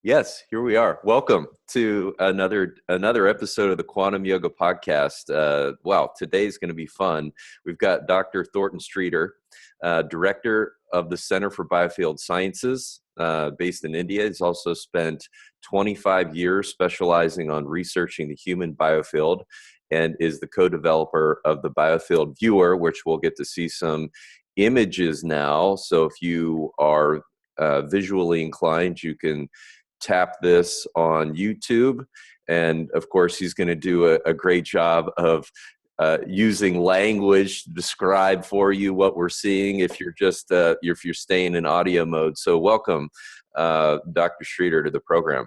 Yes, here we are. Welcome to another episode of the Quantum Yoga Podcast. Wow, today's going to be fun. We've got Dr. Thornton Streeter, Director of the Center for Biofield Sciences, based in India. He's also spent 25 years specializing on researching the Human Biofield and is the co-developer of the Biofield Viewer, which we'll get to see some images now. So if you are visually inclined, you can tap this on YouTube. And of course, he's going to do a great job of using language to describe for you what we're seeing if you're just if you're staying in audio mode. So welcome, Dr. Streeter, to the program.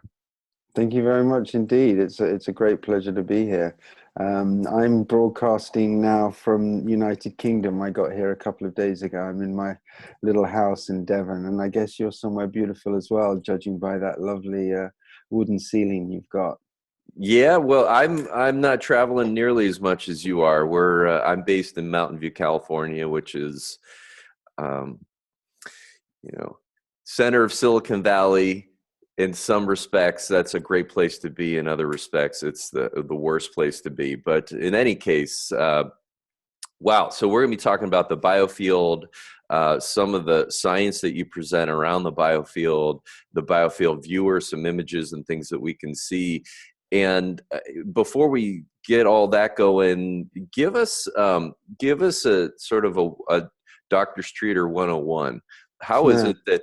Thank you very much indeed. It's a great pleasure to be here. I'm broadcasting now from United Kingdom. I got here a couple of days ago. I'm in my little house in Devon, and I guess you're somewhere beautiful as well, judging by that lovely wooden ceiling you've got. Yeah, well, I'm not traveling nearly as much as you are. I'm based in Mountain View, California, which is, center of Silicon Valley. In some respects, that's a great place to be. In other respects, it's the worst place to be. But in any case, wow. So we're going to be talking about the Biofield, some of the science that you present around the Biofield Viewer, some images and things that we can see. And before we get all that going, give us a sort of a Dr. Streeter 101. How is it that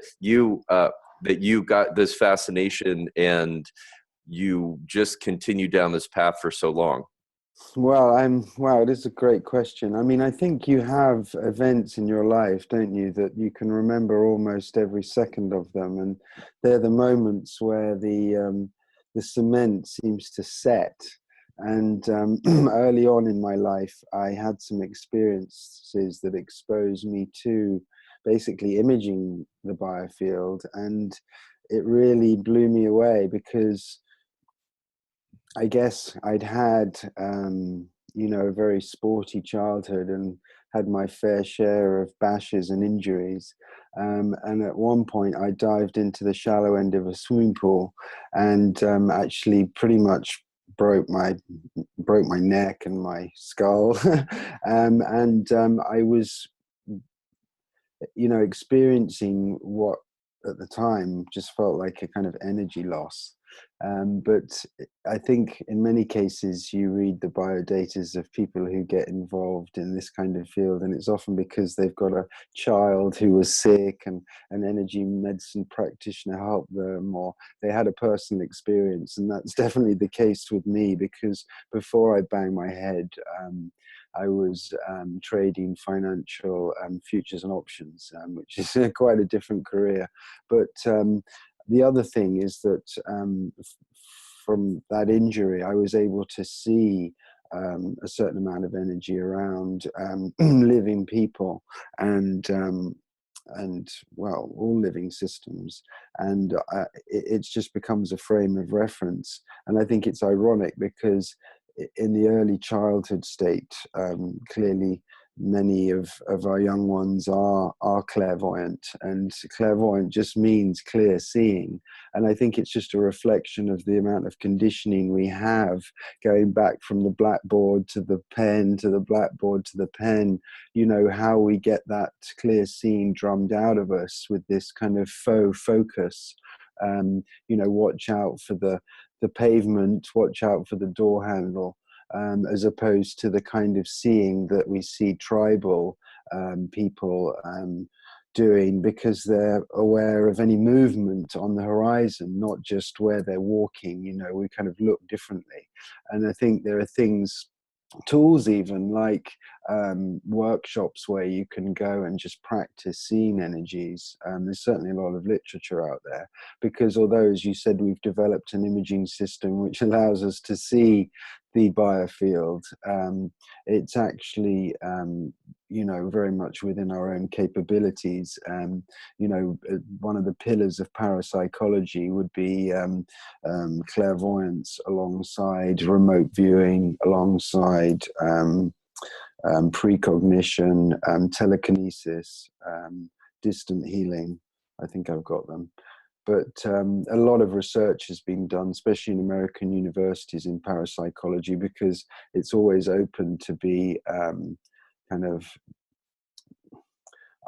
you got this fascination and you just continue down this path for so long? Well, it is a great question. I mean, I think you have events in your life, don't you, that you can remember almost every second of them. And they're the moments where the cement seems to set. And early on in my life, I had some experiences that exposed me to basically imaging the biofield, and it really blew me away because I guess I'd had a very sporty childhood and had my fair share of bashes and injuries, and at one point I dived into the shallow end of a swimming pool and actually pretty much broke my neck and my skull. I was experiencing what at the time just felt like a kind of energy loss. But I think in many cases you read the biodatas of people who get involved in this kind of field, and it's often because they've got a child who was sick and an energy medicine practitioner helped them, or they had a personal experience. And that's definitely the case with me, because before I banged my head, I was trading financial futures and options, which is quite a different career. But the other thing is that from that injury, I was able to see a certain amount of energy around living people and all living systems, and it just becomes a frame of reference. And I think it's ironic because in the early childhood state, clearly many of our young ones are clairvoyant, and clairvoyant just means clear seeing. And I think it's just a reflection of the amount of conditioning we have going back from the blackboard to the pen, to the blackboard to the pen, how we get that clear seeing drummed out of us with this kind of faux focus. Watch out for the pavement, watch out for the door handle, as opposed to the kind of seeing that we see tribal people doing, because they're aware of any movement on the horizon, not just where they're walking. We kind of look differently. And I think there are tools even like workshops where you can go and just practice seeing energies. There's certainly a lot of literature out there, because although, as you said, we've developed an imaging system which allows us to see the biofield, it's actually very much within our own capabilities. One of the pillars of parapsychology would be clairvoyance, alongside remote viewing, alongside precognition, telekinesis, distant healing. I think I've got them. but a lot of research has been done, especially in American universities, in parapsychology, because it's always open to be kind of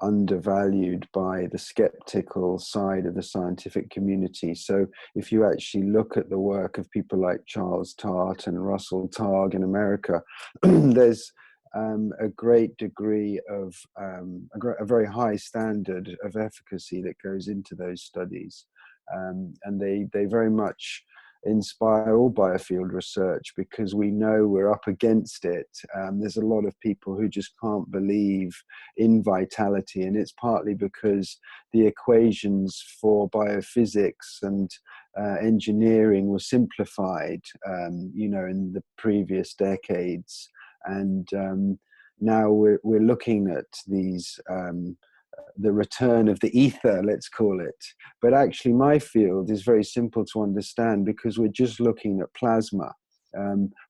undervalued by the skeptical side of the scientific community. So if you actually look at the work of people like Charles Tart and Russell Targ in America, there's a great degree of a very high standard of efficacy that goes into those studies, and they very much inspire all biofield research, because we know we're up against it. There's a lot of people who just can't believe in vitality, and it's partly because the equations for biophysics and engineering were simplified, in the previous decades, and now we're looking at these the return of the ether, let's call it. But actually my field is very simple to understand, because we're just looking at plasma.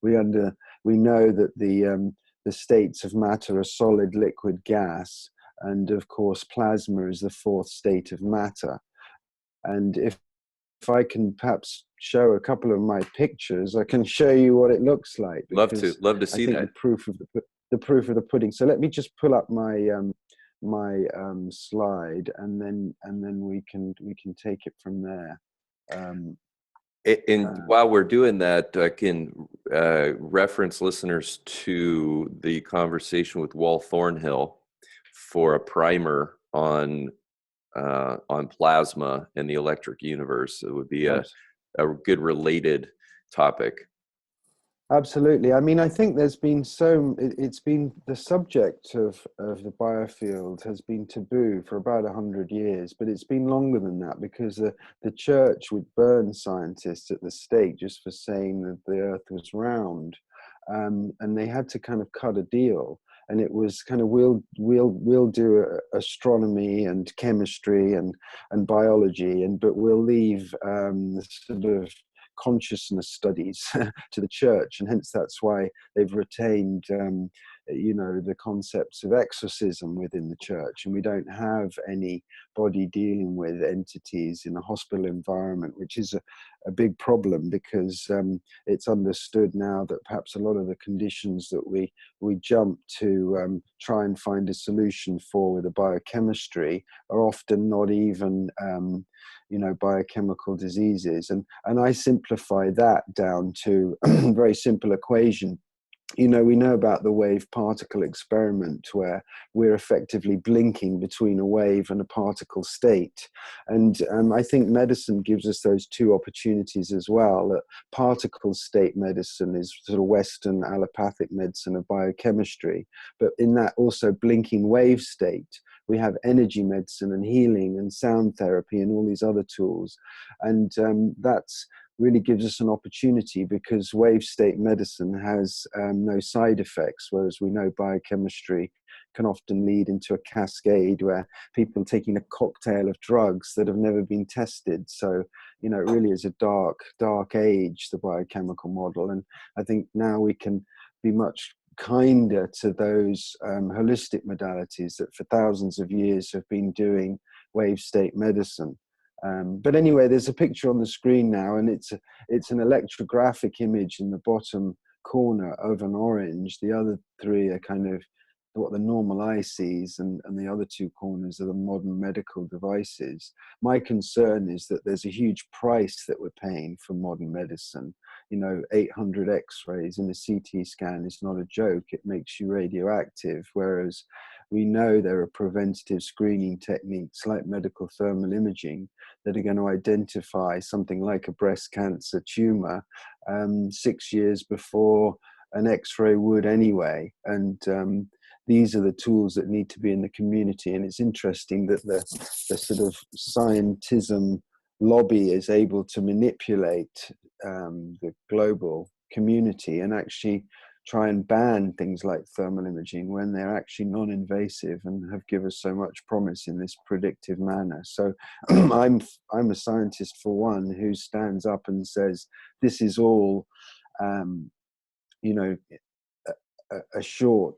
We know that the states of matter are solid, liquid, gas, and of course plasma is the fourth state of matter. And if I can perhaps show a couple of my pictures, I can show you what it looks like. Love to see that. The proof of the pudding. So let me just pull up my slide, and then we can take it from there. And while we're doing that, I can reference listeners to the conversation with Wal Thornhill for a primer on plasma and the electric universe. It would be a good related topic. Absolutely. I mean, I think there's been it's been the subject of the biofield has been taboo for about 100 years, but it's been longer than that, because the church would burn scientists at the stake just for saying that the earth was round. And they had to kind of cut a deal. And it was kind of, we'll do astronomy and chemistry and biology, but we'll leave the sort of consciousness studies to the church, and hence that's why they've retained the concepts of exorcism within the church, and we don't have anybody dealing with entities in a hospital environment, which is a big problem, because it's understood now that perhaps a lot of the conditions that we jump to try and find a solution for with the biochemistry are often not even biochemical diseases. And I simplify that down to a very simple equation. We know about the wave particle experiment, where we're effectively blinking between a wave and a particle state. And I think medicine gives us those two opportunities as well. Particle state medicine is sort of Western allopathic medicine of biochemistry, but in that also blinking wave state, we have energy medicine and healing and sound therapy and all these other tools. And that's really gives us an opportunity, because wave state medicine has no side effects, whereas we know biochemistry can often lead into a cascade where people are taking a cocktail of drugs that have never been tested. So, it really is a dark age, the biochemical model. And I think now we can be much kinder to those holistic modalities that for thousands of years have been doing wave state medicine. But anyway, there's a picture on the screen now, and it's an electrographic image in the bottom corner of an orange. The other three are kind of what the normal eye sees, and the other two corners are the modern medical devices. My concern is that there's a huge price that we're paying for modern medicine. 800 x-rays in a CT scan is not a joke. It makes you radioactive, whereas we know there are preventative screening techniques like medical thermal imaging that are going to identify something like a breast cancer tumor 6 years before an x-ray would anyway. And these are the tools that need to be in the community. And it's interesting that the sort of scientism lobby is able to manipulate the global community and actually try and ban things like thermal imaging when they're actually non-invasive and have given us so much promise in this predictive manner. So I'm a scientist, for one, who stands up and says this is all a short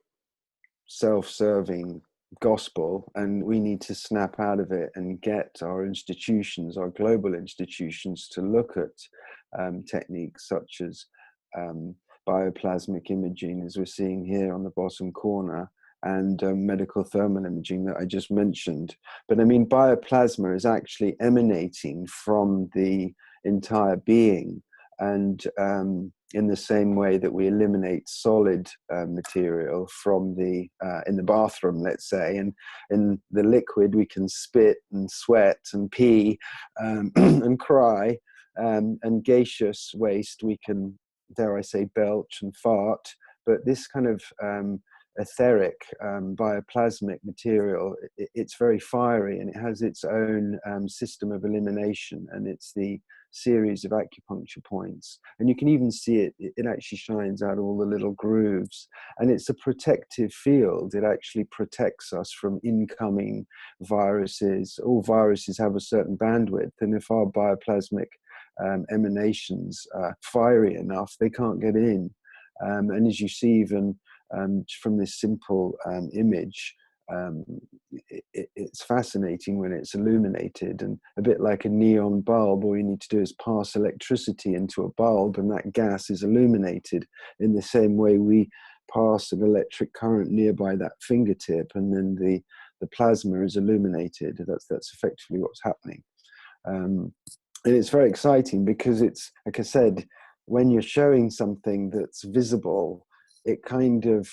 self-serving gospel, and we need to snap out of it and get our institutions, our global institutions, to look at techniques such as bioplasmic imaging, as we're seeing here on the bottom corner, and medical thermal imaging that I just mentioned. But I mean, bioplasma is actually emanating from the entire being, and in the same way that we eliminate solid material from the in the bathroom, let's say, and in the liquid we can spit and sweat and pee and cry, and gaseous waste we can, dare I say, belch and fart. But this kind of etheric bioplasmic material, it's very fiery, and it has its own system of elimination, and it's the series of acupuncture points, and you can even see it actually shines out all the little grooves, and it's a protective field. It actually protects us from incoming viruses. All viruses have a certain bandwidth, and if our bioplasmic emanations are fiery enough, they can't get in. And as you see, even from this simple image, it's fascinating when it's illuminated, and a bit like a neon bulb, all you need to do is pass electricity into a bulb and that gas is illuminated. In the same way, we pass an electric current nearby that fingertip, and then the plasma is illuminated. That's effectively what's happening. And it's very exciting because it's, like I said, when you're showing something that's visible, it kind of,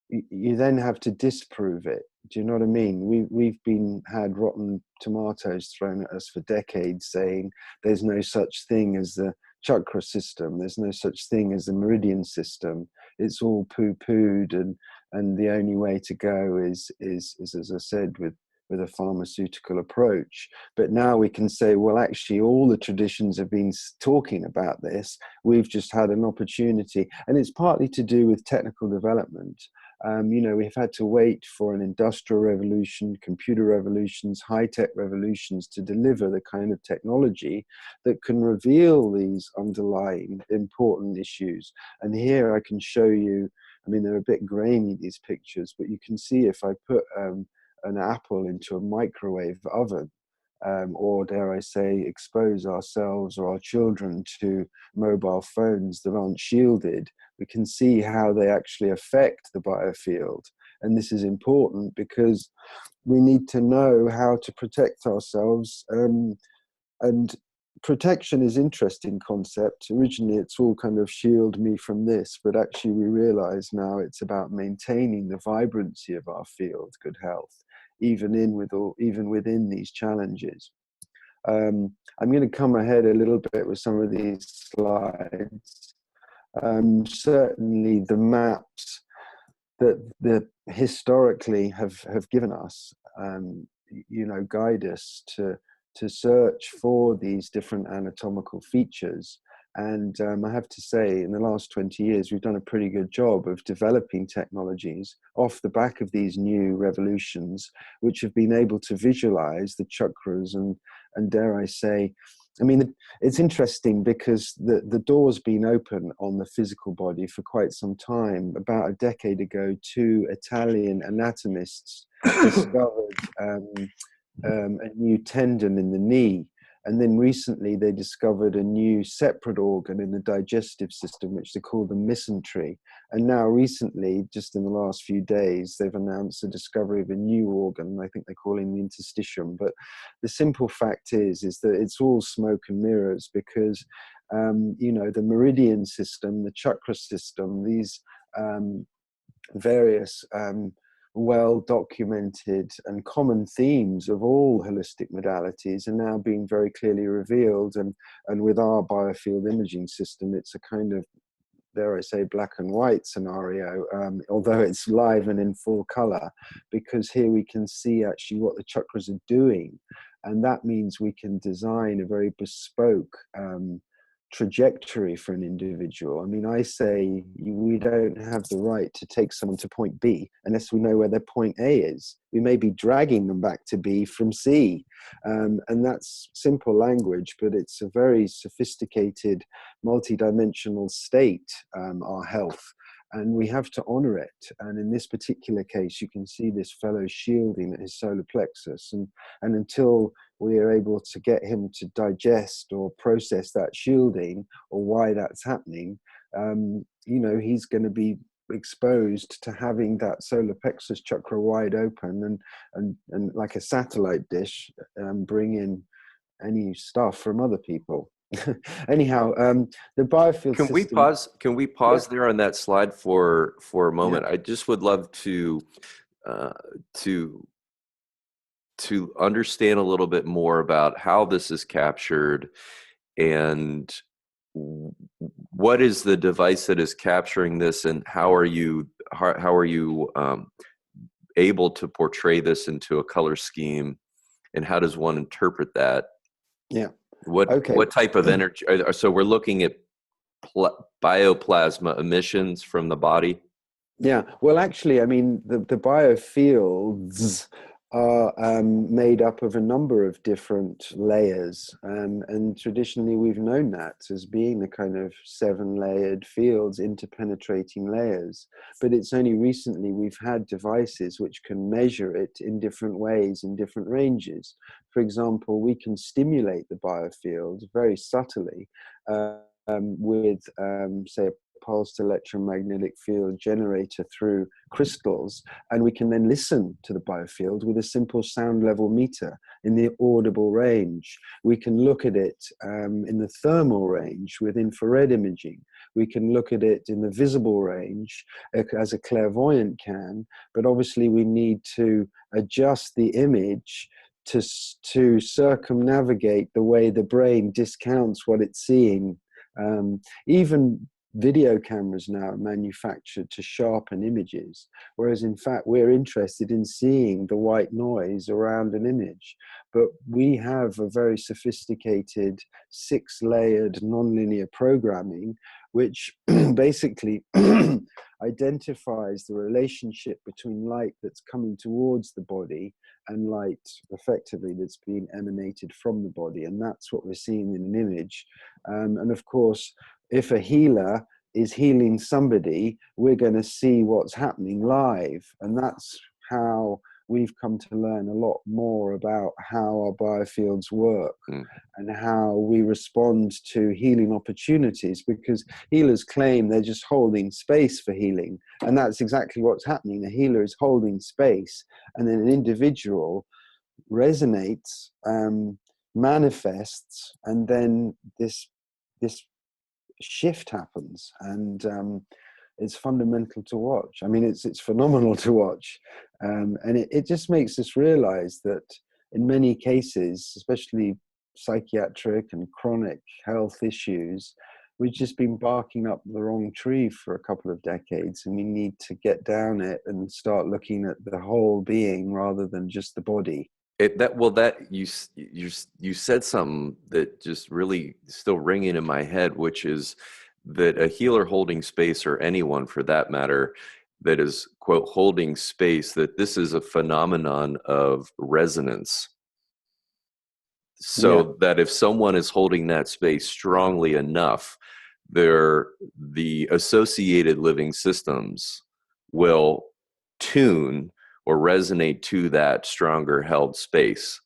you then have to disprove it. Do you know what I mean? We've had rotten tomatoes thrown at us for decades, saying there's no such thing as the chakra system, there's no such thing as the meridian system. It's all poo-pooed, and the only way to go is as I said, with a pharmaceutical approach. But now we can say, well, actually, all the traditions have been talking about this. We've just had an opportunity, and it's partly to do with technical development. We've had to wait for an industrial revolution, computer revolutions, high-tech revolutions to deliver the kind of technology that can reveal these underlying important issues. And here I can show you, I mean, they're a bit grainy, these pictures, but you can see if I put an apple into a microwave oven, or dare I say, expose ourselves or our children to mobile phones that aren't shielded, we can see how they actually affect the biofield. And this is important because we need to know how to protect ourselves. And protection is an interesting concept. Originally, it's all kind of shield me from this, but actually we realize now it's about maintaining the vibrancy of our field, good health, even within these challenges. I'm going to come ahead a little bit with some of these slides. Certainly the maps that historically have given us, guide us to search for these different anatomical features. And I have to say, in the last 20 years, we've done a pretty good job of developing technologies off the back of these new revolutions, which have been able to visualize the chakras and dare I say, I mean, it's interesting because the door's been open on the physical body for quite some time. About a decade ago, two Italian anatomists discovered a new tendon in the knee. And then recently they discovered a new separate organ in the digestive system, which they call the mesentery. And now recently, just in the last few days, they've announced the discovery of a new organ. I think they're calling the interstitium. But the simple fact is that it's all smoke and mirrors because, the meridian system, the chakra system, these various well-documented and common themes of all holistic modalities are now being very clearly revealed. And with our biofield imaging system, it's a kind of, dare I say, black and white scenario, although it's live and in full color, because here we can see actually what the chakras are doing. And that means we can design a very bespoke trajectory for an individual. I mean, I say we don't have the right to take someone to point B unless we know where their point A is. We may be dragging them back to B from C. And that's simple language, but it's a very sophisticated, multidimensional state, our health. and we have to honor it. And in this particular case, you can see this fellow shielding at his solar plexus, and until we are able to get him to digest or process that shielding or why that's happening, you know, he's going to be exposed to having that solar plexus chakra wide open and like a satellite dish, bring in any stuff from other people. Anyhow, the biofield Can we system. pause? Can we pause there on that slide for a moment? Yeah. I just would love to uh, to understand a little bit more about how this is captured, and what is the device that is capturing this, and how are you able to portray this into a color scheme, and how does one interpret that? Yeah. What Okay. type of energy? So we're looking at bioplasma emissions from the body. Yeah, well, actually, I mean, the biofields are made up of a number of different layers, and traditionally we've known that as being the kind of 7-layered fields, interpenetrating layers. But it's only recently we've had devices which can measure it in different ways, in different ranges. For example, we can stimulate the biofield very subtly with, say, a pulsed electromagnetic field generator through crystals, and we can then listen to the biofield with a simple sound level meter in the audible range. We can look at it in the thermal range with infrared imaging. We can look at it in the visible range as a clairvoyant can, but obviously we need to adjust the image to circumnavigate the way the brain discounts what it's seeing. Even video cameras now are manufactured to sharpen images, whereas in fact we're interested in seeing the white noise around an image. But we have a very sophisticated 6-layered nonlinear programming which basically identifies the relationship between light that's coming towards the body and light effectively that's being emanated from the body, and that's what we're seeing in an image. And of course, if a healer is healing somebody, we're going to see what's happening live. And that's how we've come to learn a lot more about how our biofields work and how we respond to healing opportunities, because healers claim they're just holding space for healing. And that's exactly what's happening. A healer is holding space, and then an individual resonates, manifests, and then this shift happens, and it's fundamental to watch. I mean, it's phenomenal to watch, and it just makes us realize that in many cases, especially psychiatric and chronic health issues, we've just been barking up the wrong tree for a couple of decades, and we need to get down it and start looking at the whole being rather than just the body. You said something that just really still ringing in my head, which is that a healer holding space, or anyone for that matter, that is, quote, holding space, that this is a phenomenon of resonance. So that if someone is holding that space strongly enough, the associated living systems will tune or resonate to that stronger held space.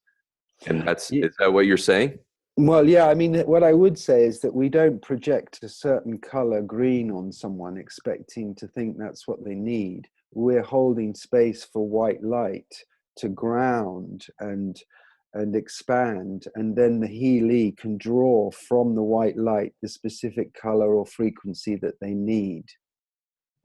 And is that what you're saying? Well, yeah, I mean, what I would say is that we don't project a certain color green on someone expecting to think that's what they need. We're holding space for white light to ground and expand, and then the healee can draw from the white light the specific color or frequency that they need.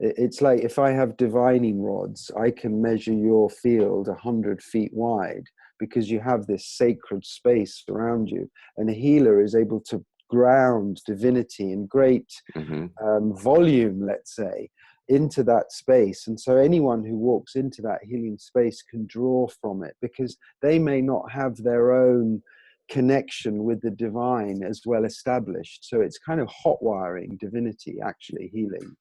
It's like if I have divining rods, I can measure your field 100 feet wide because you have this sacred space around you. And a healer is able to ground divinity in great volume, let's say, into that space. And so anyone who walks into that healing space can draw from it, because they may not have their own connection with the divine as well established. So it's kind of hot wiring divinity, actually, healing.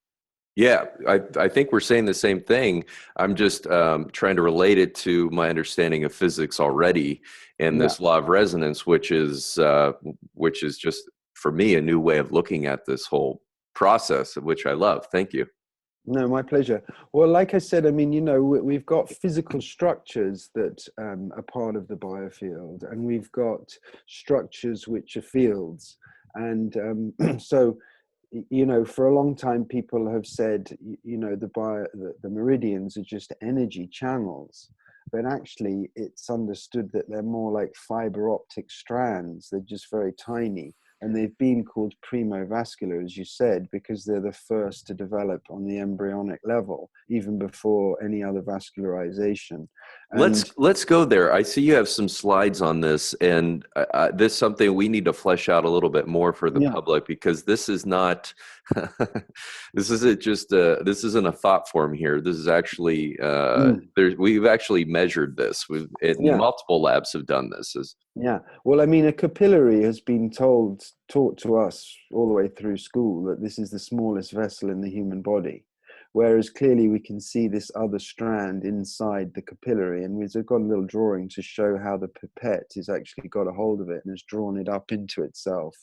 Yeah, I think we're saying the same thing. I'm just trying to relate it to my understanding of physics already, and this law of resonance, which is just, for me, a new way of looking at this whole process, which I love. Thank you. No, my pleasure. Well, like I said, I mean, you know, we've got physical structures that are part of the biofield, and we've got structures which are fields. And so, you know, for a long time, people have said, you know, the meridians are just energy channels. But actually, it's understood that they're more like fiber optic strands. They're just very tiny. And they've been called primovascular, as you said, because they're the first to develop on the embryonic level, even before any other vascularization. And Let's go there. I see you have some slides on this, and this is something we need to flesh out a little bit more for the yeah, public, because this is not this isn't a thought form here. This is actually we've actually measured this. yeah. Multiple labs have done this. Yeah, well, I mean, a capillary has been taught to us all the way through school that this is the smallest vessel in the human body, whereas clearly we can see this other strand inside the capillary, and we've got a little drawing to show how the pipette has actually got a hold of it and has drawn it up into itself.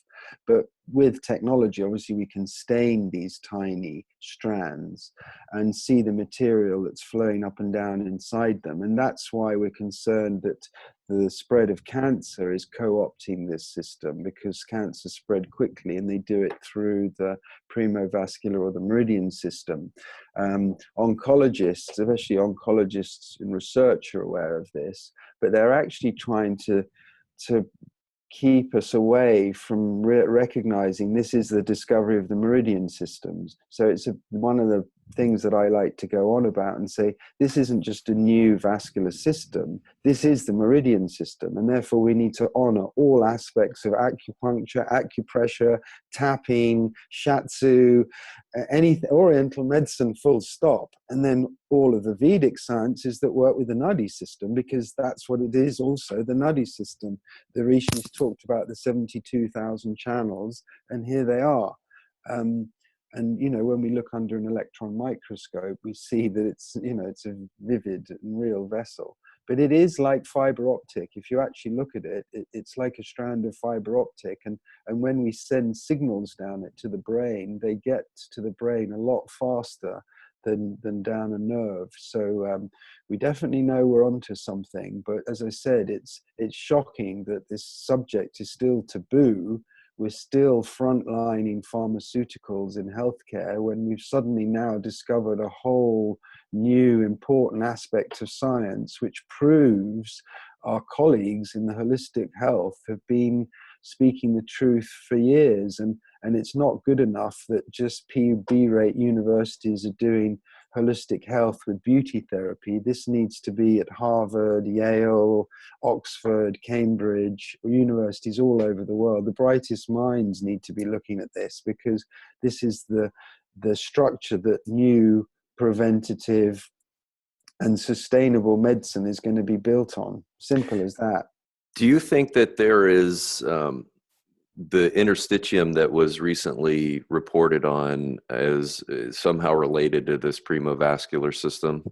But with technology, obviously, we can stain these tiny strands and see the material that's flowing up and down inside them, and that's why we're concerned that the spread of cancer is co-opting this system, because cancer spread quickly and they do it through the primovascular or the meridian system. Oncologists, especially oncologists in research, are aware of this, but they're actually trying to keep us away from recognizing this is the discovery of the meridian systems. So it's one of the things that I like to go on about and say, this isn't just a new vascular system, this is the meridian system, and therefore we need to honor all aspects of acupuncture, acupressure, tapping, shiatsu, anything, oriental medicine, full stop, and then all of the Vedic sciences that work with the nadi system, because that's what it is also, the nadi system. The Rishis talked about the 72,000 channels, and here they are. And, you know, when we look under an electron microscope, we see that it's, you know, it's a vivid and real vessel. But it is like fiber optic. If you actually look at it, it's like a strand of fiber optic. And when we send signals down it to the brain, they get to the brain a lot faster than down a nerve. So we definitely know we're onto something. But as I said, it's shocking that this subject is still taboo. We're still frontlining pharmaceuticals in healthcare when we've suddenly now discovered a whole new important aspect of science, which proves our colleagues in the holistic health have been speaking the truth for years. And it's not good enough that just B-rate universities are doing holistic health with beauty therapy. This needs to be at Harvard, Yale, Oxford, Cambridge, universities all over the world. The brightest minds need to be looking at this, because this is the structure that new preventative and sustainable medicine is going to be built on. Simple as that. Do you think that there is the interstitium that was recently reported on as somehow related to this primovascular system?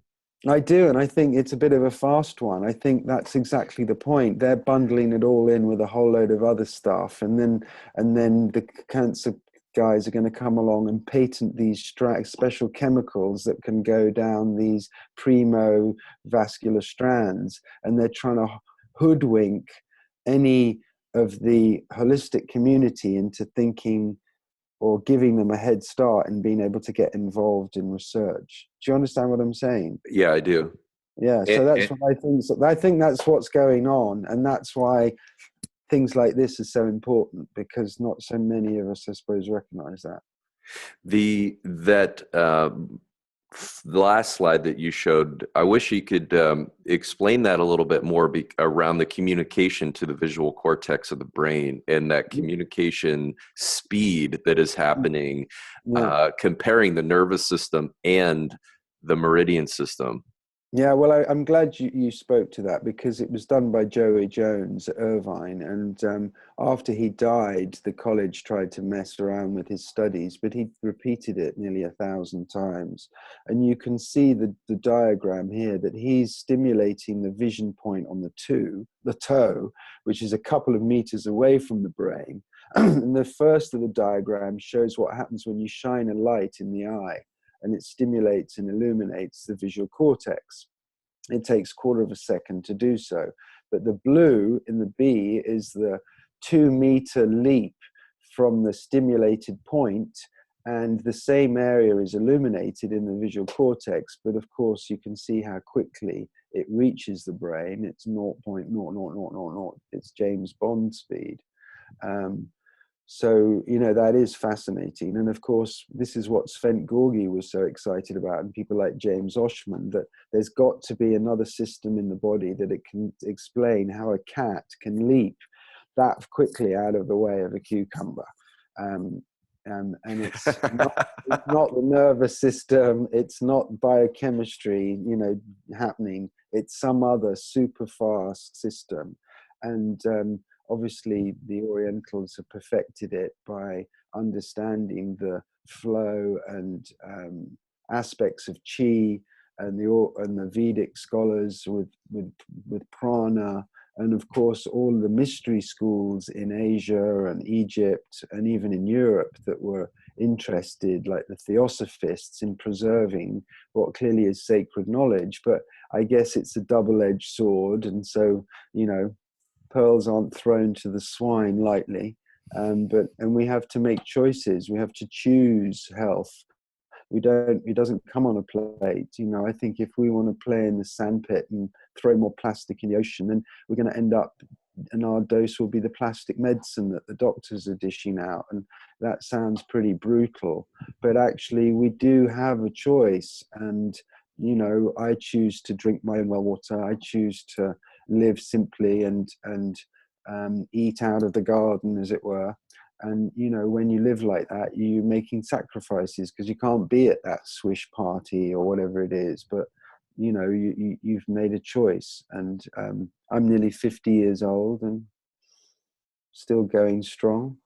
I do, and I think it's a bit of a fast one. I think that's exactly the point. They're bundling it all in with a whole load of other stuff, and then the cancer guys are going to come along and patent these special chemicals that can go down these primovascular strands, and they're trying to hoodwink any of the holistic community into thinking or giving them a head start in being able to get involved in research. Do you understand what I'm saying? Yeah, I do. Yeah, so that's what I think. I think that's what's going on, and that's why things like this are so important, because not so many of us, I suppose, recognize that. The last slide that you showed, I wish you could explain that a little bit more around the communication to the visual cortex of the brain, and that communication speed that is happening, comparing the nervous system and the meridian system. Yeah, well, I'm glad you spoke to that, because it was done by Joey Jones at Irvine. And after he died, the college tried to mess around with his studies, but he repeated it nearly 1,000 times. And you can see the diagram here that he's stimulating the vision point on the toe, which is a couple of meters away from the brain. And the first of the diagram shows what happens when you shine a light in the eye. and it stimulates and illuminates the visual cortex. It takes 1/4 second to do so. But the blue in the B is the 2-meter leap from the stimulated point, and the same area is illuminated in the visual cortex. But of course, you can see how quickly it reaches the brain. It's 0.00000. It's James Bond speed. So, you know, that is fascinating. And of course, this is what Sven Gorgi was so excited about, and people like James Oshman, that there's got to be another system in the body that it can explain how a cat can leap that quickly out of the way of a cucumber. And it's not the nervous system, it's not biochemistry, you know, happening. It's some other super fast system. And obviously, the Orientals have perfected it by understanding the flow and aspects of chi, and the Vedic scholars with prana, and of course all the mystery schools in Asia and Egypt and even in Europe that were interested, like the Theosophists, in preserving what clearly is sacred knowledge. But I guess it's a double-edged sword, and so, you know, pearls aren't thrown to the swine lightly, and we have to make choices. We have to choose health. It doesn't come on a plate. You know, I think if we want to play in the sandpit and throw more plastic in the ocean, then we're going to end up, and our dose will be the plastic medicine that the doctors are dishing out. And that sounds pretty brutal, but actually we do have a choice. And, you know, I choose to drink my own well water. I choose to live simply and eat out of the garden, as it were. And, you know, when you live like that, you're making sacrifices, because you can't be at that swish party or whatever it is. But, you know, you've made a choice. And I'm nearly 50 years old and still going strong.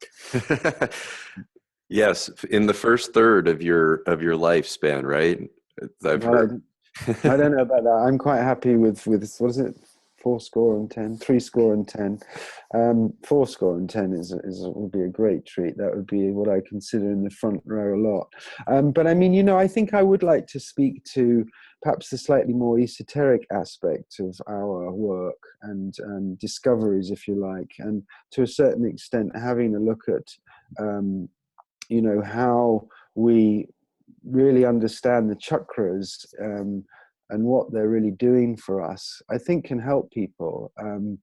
Yes, in the first third of your lifespan, right? I've heard. I don't know about that. I'm quite happy with what is it? 4-10, 3-10. 4-10 would be a great treat. That would be what I consider in the front row a lot. But I mean, you know, I think I would like to speak to perhaps the slightly more esoteric aspect of our work and discoveries, if you like, and to a certain extent having a look at, you know, how we really understand the chakras and what they're really doing for us, I think can help people. And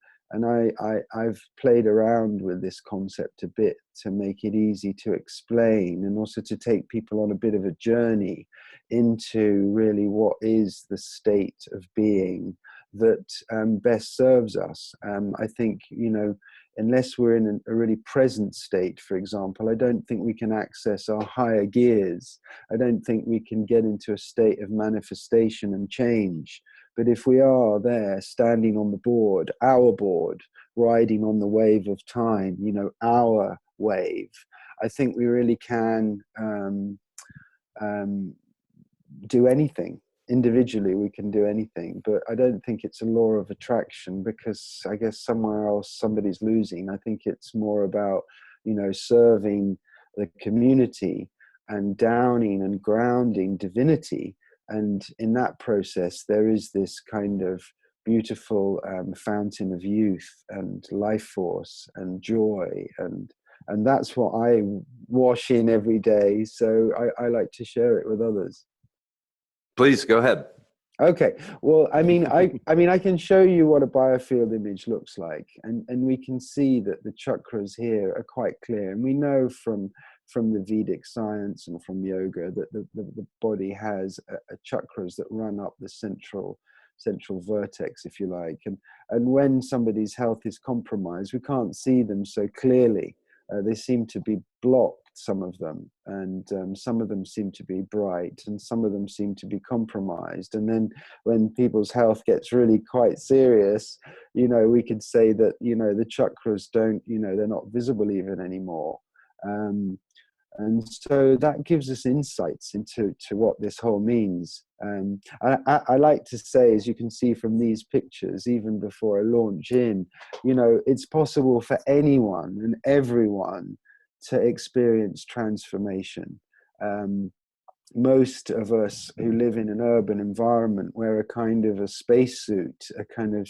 I've played around with this concept a bit to make it easy to explain, and also to take people on a bit of a journey into really what is the state of being that best serves us. I think, you know, unless we're in a really present state, for example, I don't think we can access our higher gears. I don't think we can get into a state of manifestation and change. But if we are there, standing on the board, our board, riding on the wave of time, you know, our wave, I think we really can do anything. Individually we can do anything, but I don't think it's a law of attraction, because I guess somewhere else somebody's losing. I think it's more about, you know, serving the community and downing and grounding divinity, and in that process there is this kind of beautiful fountain of youth and life force and joy, and that's what I wash in every day. So I like to share it with others. Please go ahead. Okay. Well, I mean, I can show you what a biofield image looks like, and we can see that the chakras here are quite clear. And we know from the Vedic science and from yoga that the body has chakras that run up the central vertex, if you like. And when somebody's health is compromised, we can't see them so clearly. They seem to be blocked, some of them, and some of them seem to be bright, and some of them seem to be compromised. And then when people's health gets really quite serious, you know, we could say that, you know, the chakras don't, you know, they're not visible even anymore. And so that gives us insights into what this whole means. I like to say, as you can see from these pictures, even before I launch in, you know, it's possible for anyone and everyone to experience transformation. most of us who live in an urban environment wear a kind of a spacesuit, a kind of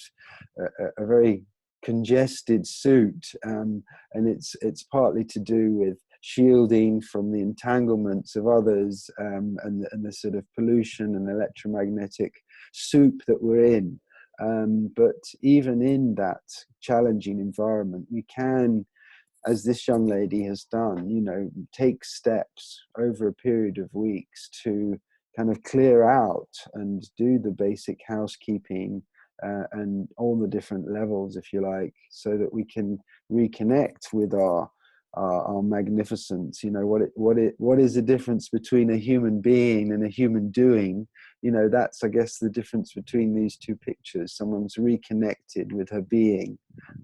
a very congested suit, and it's partly to do with shielding from the entanglements of others, and the sort of pollution and electromagnetic soup that we're in. But even in that challenging environment, we can, as this young lady has done, you know, take steps over a period of weeks to kind of clear out and do the basic housekeeping, and all the different levels, if you like, so that we can reconnect with our magnificence. You know, what is the difference between a human being and a human doing? You know, that's, I guess, the difference between these two pictures. Someone's reconnected with her being,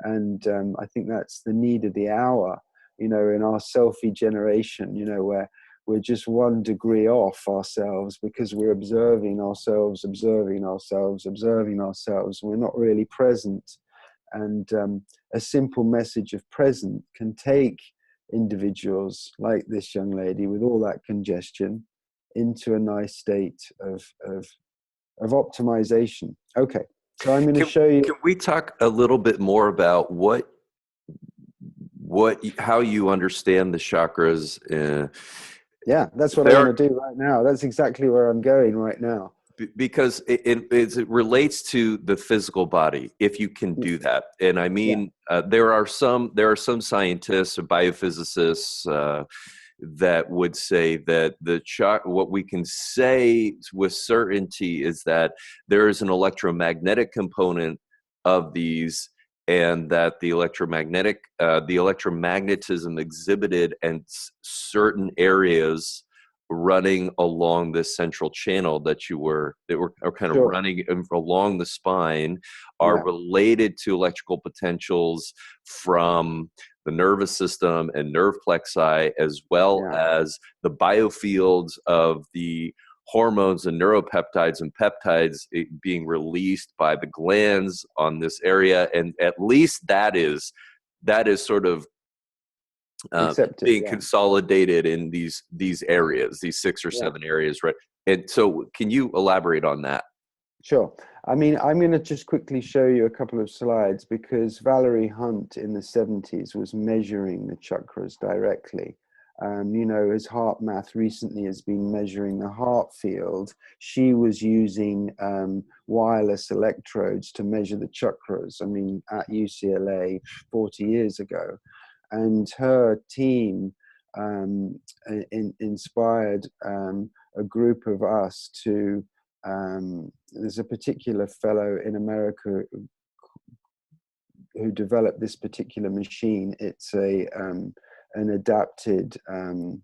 and I think that's the need of the hour. You know, in our selfie generation, you know, where we're just 1 degree off ourselves because we're observing ourselves, observing ourselves, observing ourselves. We're not really present. And a simple message of present can take individuals like this young lady with all that congestion into a nice state of optimization. Okay, so I'm going to show you. Can we talk a little bit more about how you understand the chakras? Yeah, that's what I want to do right now. That's exactly where I'm going right now. Because it relates to the physical body, if you can do that. And I mean, there are some scientists or biophysicists that would say that what we can say with certainty is that there is an electromagnetic component of these, and that the electromagnetism exhibited in certain areas running along this central channel that were kind of running along the spine are related to electrical potentials from the nervous system and nerve plexi, as well as the biofields of the hormones and neuropeptides and peptides being released by the glands on this area. And at least that is sort of being consolidated in these areas, these 6 or 7 areas, right? And so can you elaborate on that? Sure. I mean, I'm going to just quickly show you a couple of slides, because Valerie Hunt in the 70s was measuring the chakras directly. You know, as HeartMath recently has been measuring the heart field, she was using wireless electrodes to measure the chakras, I mean, at UCLA 40 years ago. And her team inspired a group of us to, there's a particular fellow in America who developed this particular machine. It's an adapted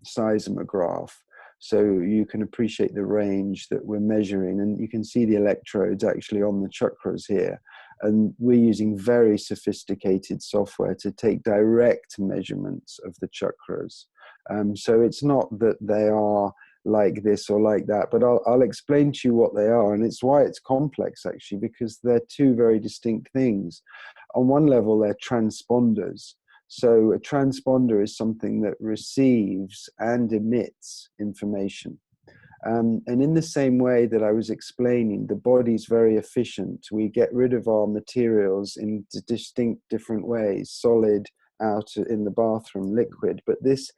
seismograph, so you can appreciate the range that we're measuring, and you can see the electrodes actually on the chakras here. And we're using very sophisticated software to take direct measurements of the chakras. So it's not that they are like this or like that, but I'll explain to you what they are, and it's why it's complex, actually, because they're 2 very distinct things. On one level, they're transponders. So a transponder is something that receives and emits information. And in the same way that I was explaining, the body's very efficient. We get rid of our materials in distinct different ways: solid, out in the bathroom, liquid. But this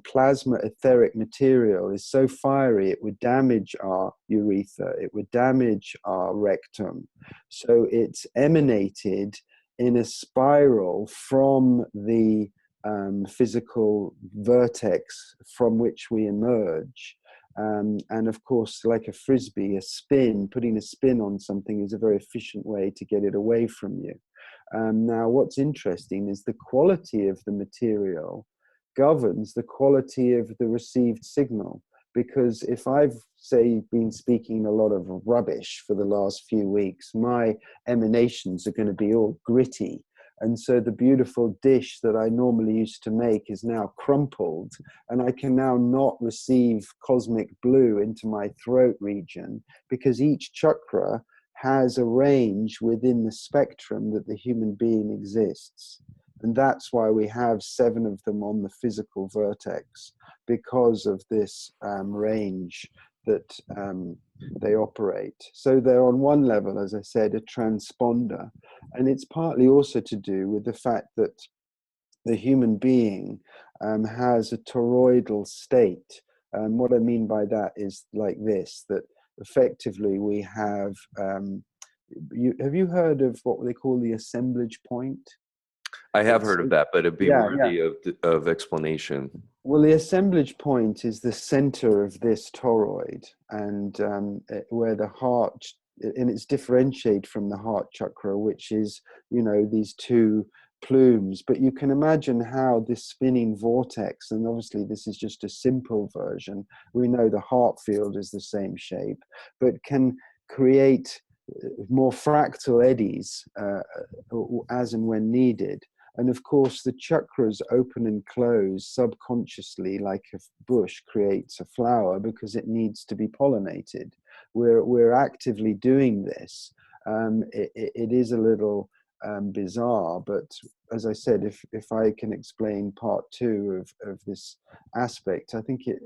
plasma etheric material is so fiery, it would damage our urethra, it would damage our rectum. So it's emanated in a spiral from the physical vertex from which we emerge. And of course, like a frisbee, putting a spin on something is a very efficient way to get it away from you. Now, what's interesting is the quality of the material governs the quality of the received signal. Because if I've, say, been speaking a lot of rubbish for the last few weeks, my emanations are going to be all gritty. And so the beautiful dish that I normally used to make is now crumpled, and I can now not receive cosmic blue into my throat region, because each chakra has a range within the spectrum that the human being exists. And that's why we have 7 of them on the physical vertex, because of this range that they operate. So they're on one level, as I said, a transponder. And it's partly also to do with the fact that the human being has a toroidal state. What I mean by that is like this, that effectively we have, have you heard of what they call the assemblage point? I have heard of that, but it'd be Yeah, yeah. worthy of explanation. Well, the assemblage point is the center of this toroid, and where the heart, and it's differentiated from the heart chakra, which is, you know, these 2 plumes. But you can imagine how this spinning vortex, and obviously this is just a simple version, we know the heart field is the same shape, but can create more fractal eddies as and when needed. And of course, the chakras open and close subconsciously, like a bush creates a flower because it needs to be pollinated. We're actively doing this. It is a little bizarre, but as I said, if I can explain part 2 of this aspect, I think it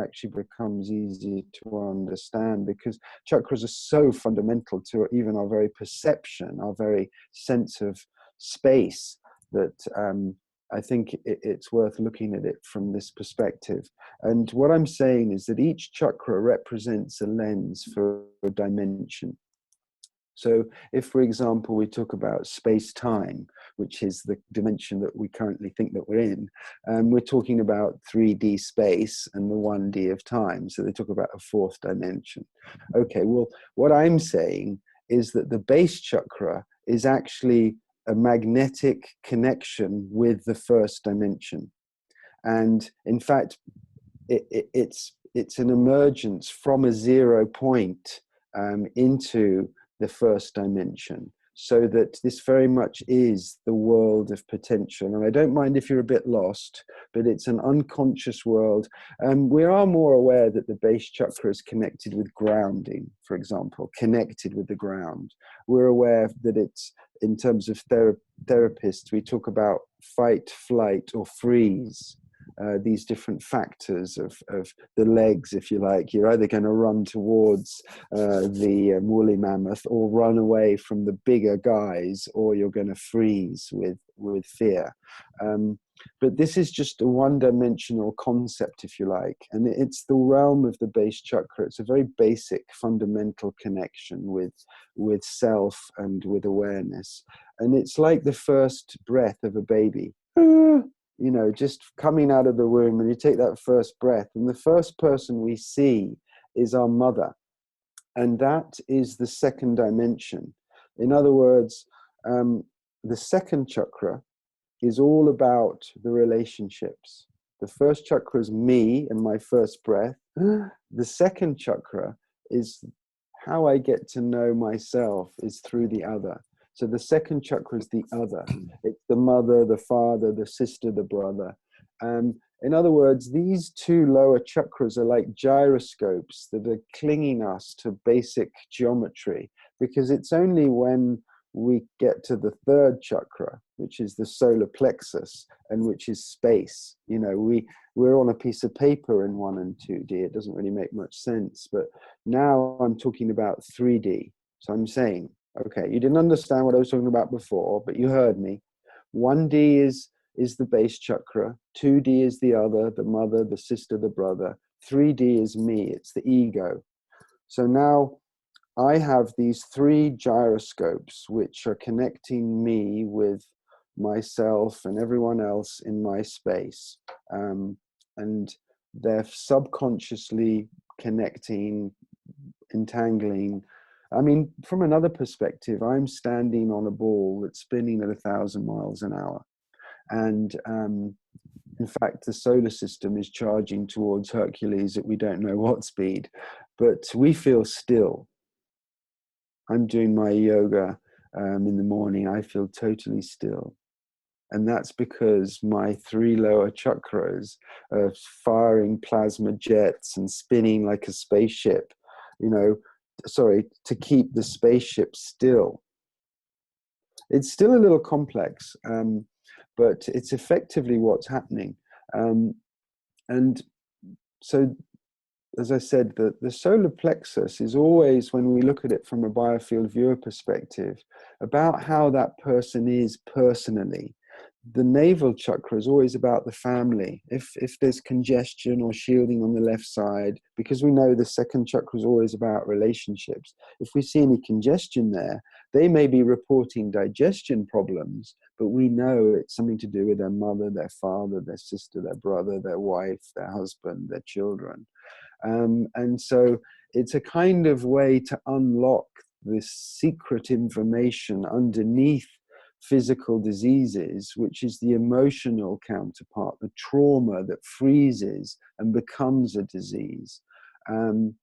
actually becomes easy to understand, because chakras are so fundamental to even our very perception, our very sense of space, that I think it's worth looking at it from this perspective. And what I'm saying is that each chakra represents a lens for a dimension. So if, for example, we talk about space-time, which is the dimension that we currently think that we're in, we're talking about 3D space and the 1D of time. So they talk about a 4th dimension. Okay, well, what I'm saying is that the base chakra is actually a magnetic connection with the 1st dimension. And in fact, it's an emergence from a 0 point into the 1st dimension, so that this very much is the world of potential. And I don't mind if you're a bit lost, but it's an unconscious world. We are more aware that the base chakra is connected with grounding, for example, connected with the ground. We're aware that it's, in terms of therapists, we talk about fight, flight, or freeze. These different factors of the legs, if you like. You're either going to run towards the woolly mammoth, or run away from the bigger guys, or you're going to freeze with fear. But this is just a one-dimensional concept, if you like, and it's the realm of the base chakra. It's a very basic, fundamental connection with self and with awareness, and it's like the first breath of a baby. You know, just coming out of the womb, and you take that first breath, and the first person we see is our mother. And that is the 2nd dimension. In other words, the 2nd chakra is all about the relationships. The 1st chakra is me and my first breath. The 2nd chakra is how I get to know myself, is through the other. So the 2nd chakra is the other. It's the mother, the father, the sister, the brother. In other words, these 2 lower chakras are like gyroscopes that are clinging us to basic geometry, because it's only when we get to the 3rd chakra, which is the solar plexus, and which is space. You know, we're on a piece of paper in 1 and 2D. It doesn't really make much sense, but now I'm talking about 3D. So I'm saying, okay, you didn't understand what I was talking about before, but you heard me. 1D is the base chakra, 2D is the other, the mother, the sister, the brother. 3D is me, it's the ego. So now I have these 3 gyroscopes which are connecting me with myself and everyone else in my space. And they're subconsciously connecting, entangling. I mean, from another perspective, I'm standing on a ball that's spinning at 1,000 miles an hour. And in fact, the solar system is charging towards Hercules at we don't know what speed, but we feel still. I'm doing my yoga in the morning. I feel totally still. And that's because my 3 lower chakras are firing plasma jets and spinning like a spaceship, you know, to keep the spaceship still. It's still a little complex, but it's effectively what's happening. And so, as I said, the solar plexus is always, when we look at it from a Biofield Viewer perspective, about how that person is personally. The navel chakra is always about the family. If there's congestion or shielding on the left side, because we know the second chakra is always about relationships. If we see any congestion there, they may be reporting digestion problems, but we know it's something to do with their mother, their father, their sister, their brother, their wife, their husband, their children. And so it's a kind of way to unlock this secret information underneath physical diseases, which is the emotional counterpart, the trauma that freezes and becomes a disease. And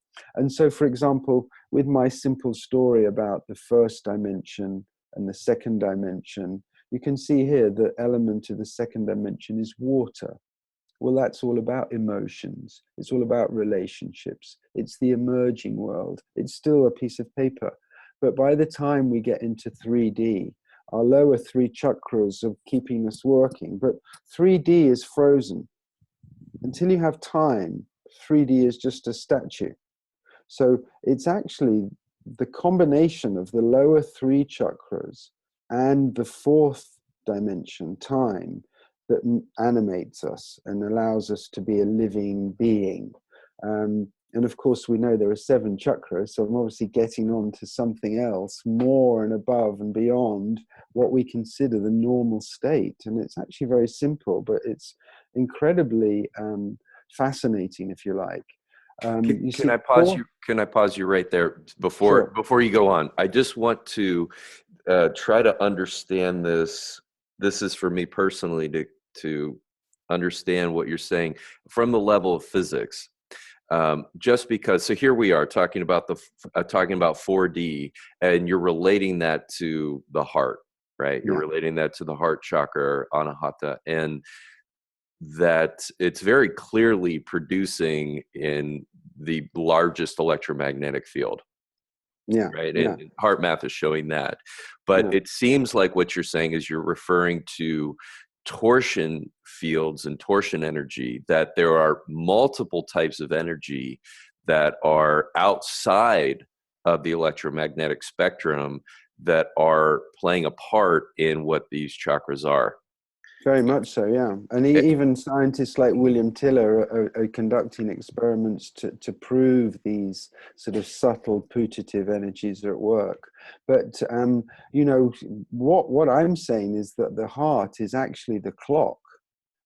so, for example, with my simple story about the first dimension and the second dimension, you can see here the element of the second dimension is water. Well, that's all about emotions. It's all about relationships. It's the emerging world. It's still a piece of paper. But by the time we get into 3D, our lower three chakras are keeping us working. But 3D is frozen. Until you have time, 3D is just a statue. So it's actually the combination of the lower three chakras and the fourth dimension, time, that animates us and allows us to be a living being. And of course, we know there are 7 chakras, so I'm obviously getting on to something else more and above and beyond what we consider the normal state. And it's actually very simple, but it's incredibly fascinating, if you like. Can I pause you? Can I pause you right there before you go on? I just want to try to understand this. This is for me personally to understand what you're saying from the level of physics. Just because, so here we are talking about talking about 4D, and you're relating that to the heart, right? You're relating that to the heart chakra, anahata, and that it's very clearly producing in the largest electromagnetic field. Yeah. Right. And heart math is showing that. But it seems like what you're saying is you're referring to torsion fields and torsion energy, that there are multiple types of energy that are outside of the electromagnetic spectrum that are playing a part in what these chakras are. Very much so, yeah. And even scientists like William Tiller are conducting experiments to prove these sort of subtle putative energies are at work. But, you know, what I'm saying is that the heart is actually the clock,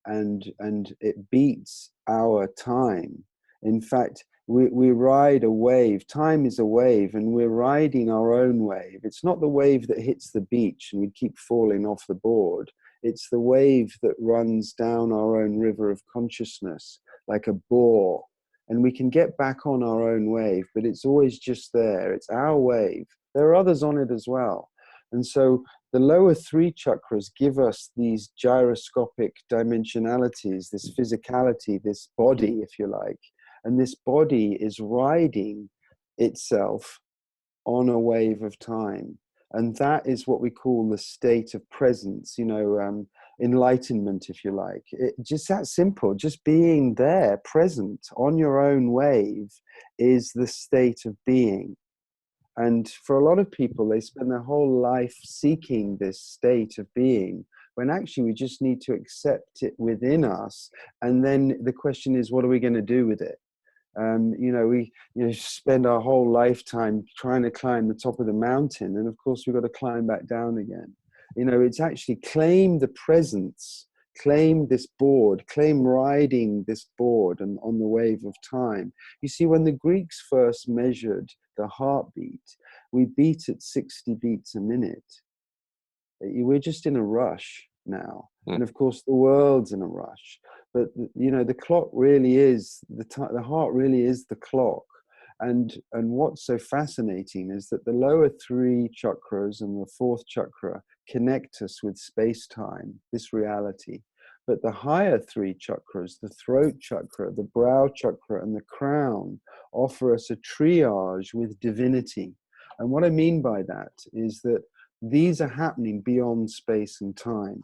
and it beats our time. In fact, we ride a wave. Time is a wave, and we're riding our own wave. It's not the wave that hits the beach and we keep falling off the board. It's the wave that runs down our own river of consciousness like a bore. And we can get back on our own wave, but it's always just there. It's our wave. There are others on it as well. And so the lower 3 chakras give us these gyroscopic dimensionalities, this physicality, this body, if you like. And this body is riding itself on a wave of time. And that is what we call the state of presence, you know, enlightenment, if you like. Just that simple, just being there, present on your own wave, is the state of being. And for a lot of people, they spend their whole life seeking this state of being, when actually we just need to accept it within us. And then the question is, what are we going to do with it? You know, we spend our whole lifetime trying to climb the top of the mountain, and of course we've got to climb back down again. You know, it's actually claim the presence, claim this board, claim riding this board and on the wave of time. You see, when the Greeks first measured the heartbeat, we beat at 60 beats a minute. We're just in a rush now. And of course, the world's in a rush. But, you know, the clock really is, the heart really is the clock. And what's so fascinating is that the lower 3 chakras and the 4th chakra connect us with space-time, this reality. But the higher 3 chakras, the throat chakra, the brow chakra, and the crown, offer us a triage with divinity. And what I mean by that is that these are happening beyond space and time.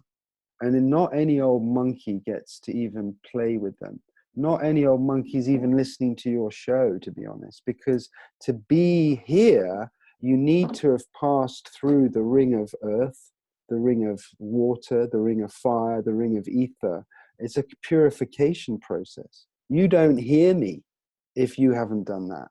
And then not any old monkey gets to even play with them. Not any old monkey's even listening to your show, to be honest, because to be here, you need to have passed through the ring of earth, the ring of water, the ring of fire, the ring of ether. It's a purification process. You don't hear me if you haven't done that.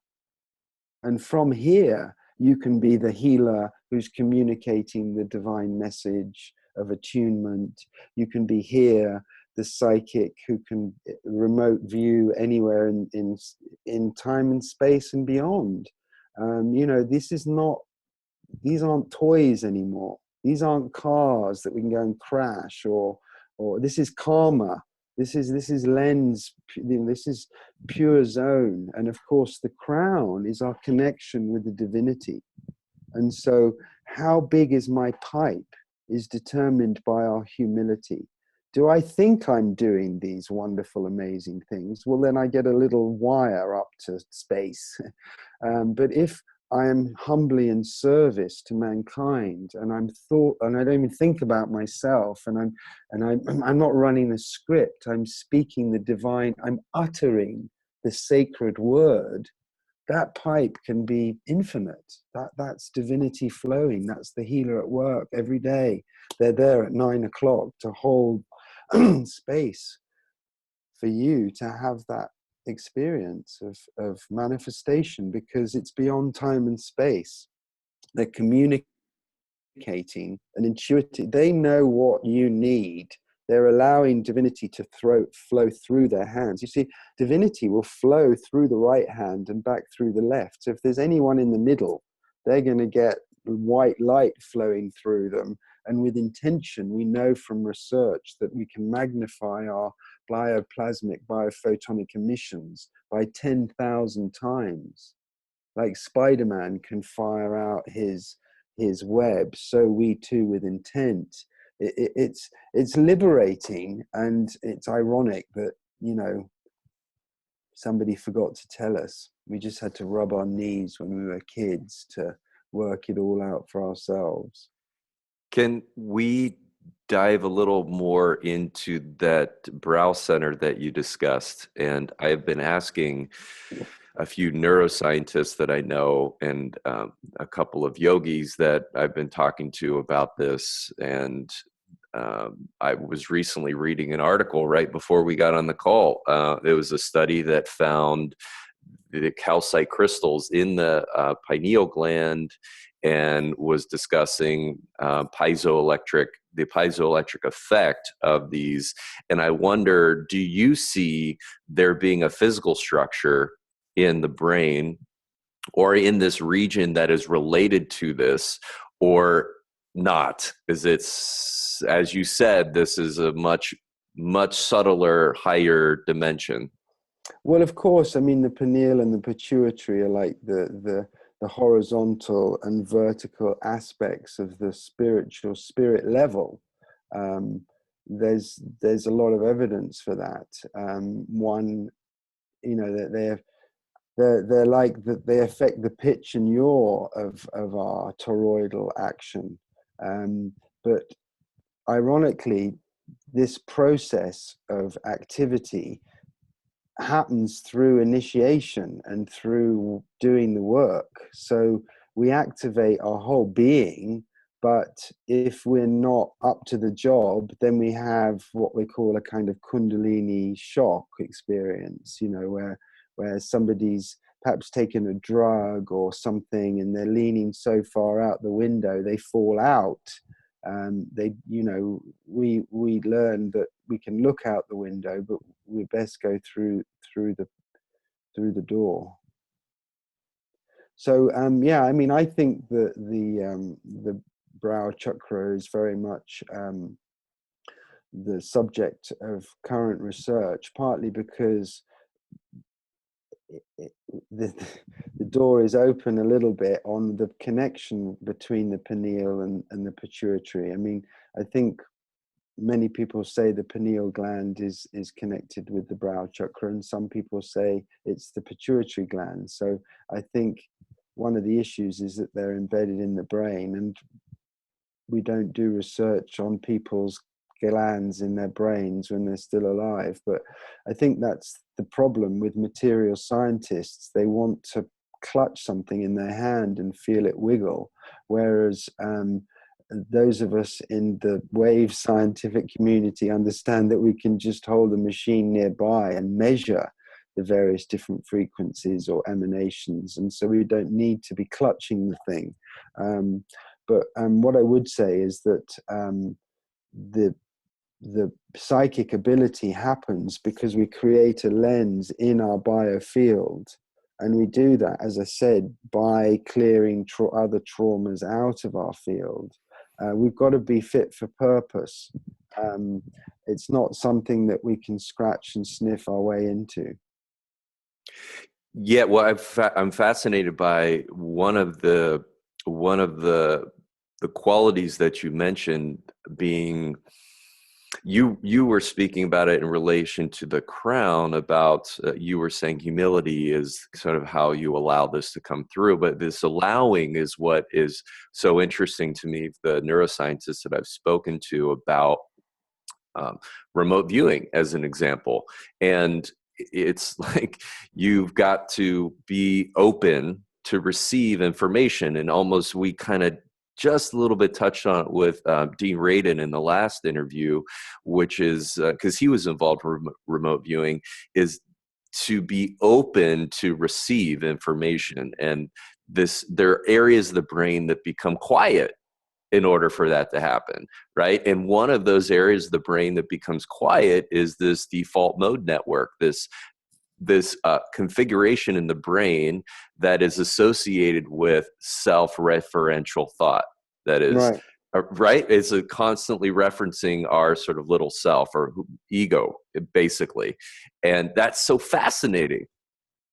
And from here, you can be the healer who's communicating the divine message of attunement. You can be here, the psychic who can remote view anywhere in time and space and beyond. You know, these aren't toys anymore. These aren't cars that we can go and crash, or this is karma. This is lens. This is pure zone. And of course, the crown is our connection with the divinity. And so, how big is my pipe is determined by our humility. Do I think I'm doing these wonderful, amazing things? Well, then I get a little wire up to space. But if I am humbly in service to mankind, and I don't even think about myself, and I'm not running a script. I'm speaking the divine. I'm uttering the sacred word. That pipe can be infinite. That's divinity flowing. That's the healer at work every day. They're there at 9 o'clock to hold space for you to have that experience of manifestation, because it's beyond time and space. They're communicating and intuitive. They know what you need. They're allowing divinity to flow through their hands. You see, divinity will flow through the right hand and back through the left. So if there's anyone in the middle, they're going to get white light flowing through them. And with intention, we know from research that we can magnify our bioplasmic biophotonic emissions by 10,000 times. Like Spider-Man can fire out his web, so we too with intent. It's liberating, and it's ironic that, you know, somebody forgot to tell us. We just had to rub our knees when we were kids to work it all out for ourselves. Can we dive a little more into that brow center that you discussed? And I've been asking a few neuroscientists that I know, and a couple of yogis that I've been talking to about this. And I was recently reading an article right before we got on the call. It was a study that found the calcite crystals in the pineal gland, and was discussing the piezoelectric effect of these. And I wonder, do you see there being a physical structure in the brain or in this region that is related to this, or not? Is it's, as you said, this is a much subtler, higher dimension? Well, of course, I mean, the pineal and the pituitary are like the horizontal and vertical aspects of the spirit level. There's a lot of evidence for that. One, you know, that they're like that, they affect the pitch and yaw of our toroidal action. But ironically, this process of activity happens through initiation and through doing the work. So we activate our whole being, but if we're not up to the job, then we have what we call a kind of kundalini shock experience, you know, where somebody's perhaps taken a drug or something and they're leaning so far out the window they fall out. You know, we learn that we can look out the window, but we best go through the door. So yeah, I mean, I think that the brow chakra is very much the subject of current research, partly because the door is open a little bit on the connection between the pineal and the pituitary. I mean, I think many people say the pineal gland is connected with the brow chakra, and some people say it's the pituitary gland. So I think one of the issues is that they're embedded in the brain, and we don't do research on people's glands in their brains when they're still alive. But I think that's the problem with material scientists. They want to clutch something in their hand and feel it wiggle, whereas those of us in the wave scientific community understand that we can just hold a machine nearby and measure the various different frequencies or emanations, and so we don't need to be clutching the thing. But what I would say is that the psychic ability happens because we create a lens in our biofield, and we do that, as I said, by clearing other traumas out of our field. We've got to be fit for purpose. It's not something that we can scratch and sniff our way into. Yeah, well, I'm fascinated by one of the qualities that you mentioned being, you were speaking about it in relation to the crown, about you were saying humility is sort of how you allow this to come through, but this allowing is what is so interesting to me. The neuroscientists that I've spoken to about remote viewing as an example, and it's like you've got to be open to receive information, and almost we kind of just a little bit touched on it with Dean Radin in the last interview, which is because he was involved with remote viewing, is to be open to receive information. And there are areas of the brain that become quiet in order for that to happen, right? And one of those areas of the brain that becomes quiet is this default mode network, this configuration in the brain that is associated with self-referential thought. That is, Right. right? It's constantly referencing our sort of little self or ego, basically. And that's so fascinating.